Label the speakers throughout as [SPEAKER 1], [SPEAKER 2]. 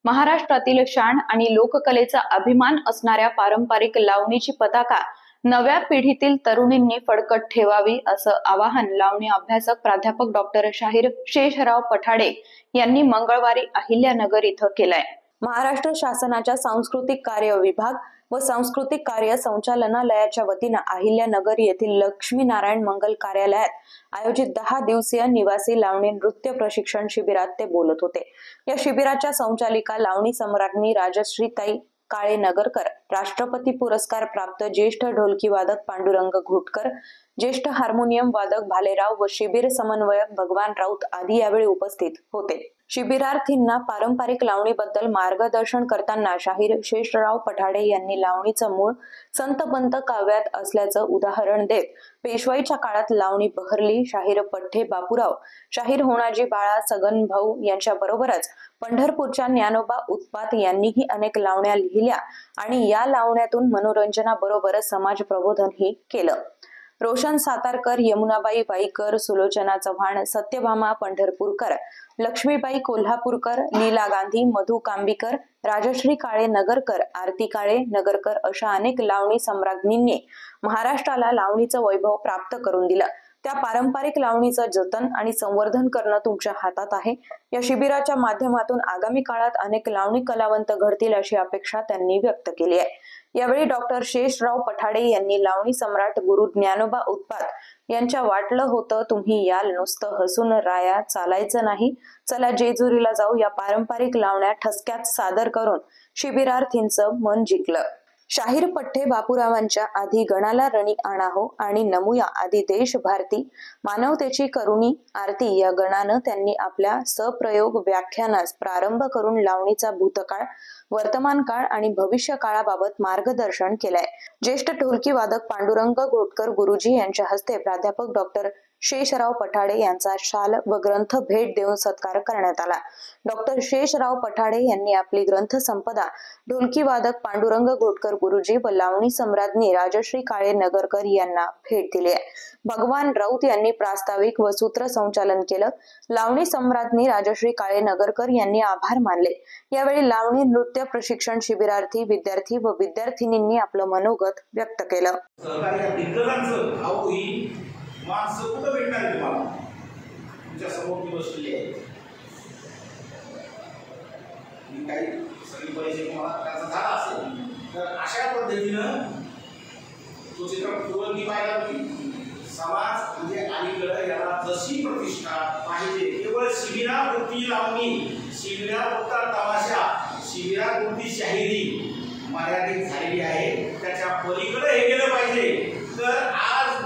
[SPEAKER 1] महाराष्ट्रातील शान आणि लोककलेचा अभिमान असणाऱ्या पारंपरिक लावणीची पताका नव्या पिढीतील तरुणींनी फडकत ठेवावी असं आवाहन लावणी अभ्यासक प्राध्यापक डॉक्टर शाहीर शेषराव पठाडे यांनी मंगळवारी अहिल्यानगर इथं केलंय। महाराष्ट्र शासनाच्या सांस्कृतिक कार्य विभाग व सांस्कृतिक कार्य संचालनालयाच्या वतीनं अहिल्यानगर येथील लक्ष्मीनारायण मंगल कार्यालयात आयोजित 10 दिवसीय निवासी लावणी नृत्य प्रशिक्षण शिबिरात ते बोलत होते। या शिबिराच्या संचालिका लावणी सम्राज्ञी राजश्रीताई काळे नगरकर, राष्ट्रपती पुरस्कार प्राप्त ज्येष्ठ ढोलकी वादक पांडुरंग घोटकर, ज्येष्ठ हार्मोनियम वादक भालेराव व शिबिर समन्वयक भगवान राऊत आदी यावेळी उपस्थित होते। शिबिरार्थींना पारंपरिक लावणीबद्दल मार्गदर्शन करताना शाहीर शेषराव पठाडे यांनी लावणीचं मूळ संतपंत काव्यात असल्याचं उदाहरण देत पेशवाईच्या काळात लावणी बहरली। शाहीर पठ्ठे बापूराव, शाहीर होणाजी बाळा सगन भाऊ यांच्या बरोबरच पंढरपूरच्या ज्ञानोबा उत्पात यांनीही अनेक लावण्या लिहिल्या आणि या लावण्यातून मनोरंजनाबरोबरच समाज प्रबोधनही केलं। रोशन सातारकर, यमुनाबाई वाईकर, सुलोचना चव्हाण, सत्यभामा पंढरपूरकर, लक्ष्मीबाई कोल्हापूरकर, लीला गांधी, मधु कांबीकर, राजश्री काळे नगरकर, आरती काळे नगरकर अशा अनेक लावणी सम्राज्ञींनी महाराष्ट्राला लावणीचं वैभव प्राप्त करून दिलं। त्या पारंपरिक लावणीचं जतन आणि संवर्धन करणं तुमच्या हातात आहे। या शिबिराच्या माध्यमातून आगामी काळात अनेक लावणी कलावंत घडतील अशी अपेक्षा त्यांनी व्यक्त केली आहे। यावेळी डॉक्टर शेषराव पठाडे यांनी लावणी सम्राट गुरु ज्ञानोबा उत्पात यांच्या वाटलं होतं तुम्ही याल नुसतं हसून राया चालायचं नाही, चला जेजुरीला जाऊ या पारंपरिक लावण्या ठसक्यात सादर करून शिबिरार्थींचं मन जिंकलं। शाहीर पठ्ठे बापूरावांच्या आधी गणाला रणी आणा हो आणि नमूया आदी देश भारती मानवतेची करुणी आरती या गणानं त्यांनी आपल्या सप्रयोग व्याख्यानास प्रारंभ करून लावणीचा भूतकाळ, वर्तमान काळ आणि भविष्य काळाबाबत मार्गदर्शन केलंय। ज्येष्ठ ढोलकी वादक पांडुरंग घोटकर गुरुजी यांच्या हस्ते प्राध्यापक डॉक्टर शेषराव पठाडे यांचा शाल व ग्रंथ भेट देऊन सत्कार करण्यात आला। डॉक्टर शेषराव पठाडे यांनी आपली ग्रंथ संपदा ढोलकी वादक पांडुरंग घोटकर गुरुजी व लावणी सम्राज्ञी राजश्री काळे नगरकर यांना भेट दिली आहे। भगवान राऊत यांनी प्रास्ताविक व सूत्रसंचालन केलं। लावणी सम्राज्ञी राजश्री काळे नगरकर यांनी आभार मानले। यावेळी लावणी नृत्य प्रशिक्षण शिबिरार्थी, विद्यार्थी व विद्यार्थिनींनी आपलं मनोगत व्यक्त केलं।
[SPEAKER 2] माणसं कुठं भेटणार आहे तुम्हाला? तुमच्या समोर ती बसलेली आहे। ही काही सगळी परिचय तुम्हाला त्याचा झाला असेल तर अशा पद्धतीनं तो चित्रपट मी पाहिला की समाज म्हणजे अलीकडे याला जशी प्रतिष्ठा पाहिजे केवळ शिबिरापुरती लावणी, शिबिरापुरता तमाशा, शिबिरापुरती शाहिरी मर्यादित झालेली आहे। त्याच्या पलीकडे हे केलं पाहिजे। तर आज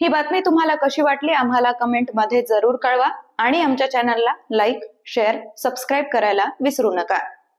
[SPEAKER 1] ही बातमी तुम्हाला कशी वाटली आम्हाला कमेंट मध्ये जरूर कळवा आणि आमच्या चॅनलला लाईक, शेअर, सबस्क्राईब करायला विसरू नका।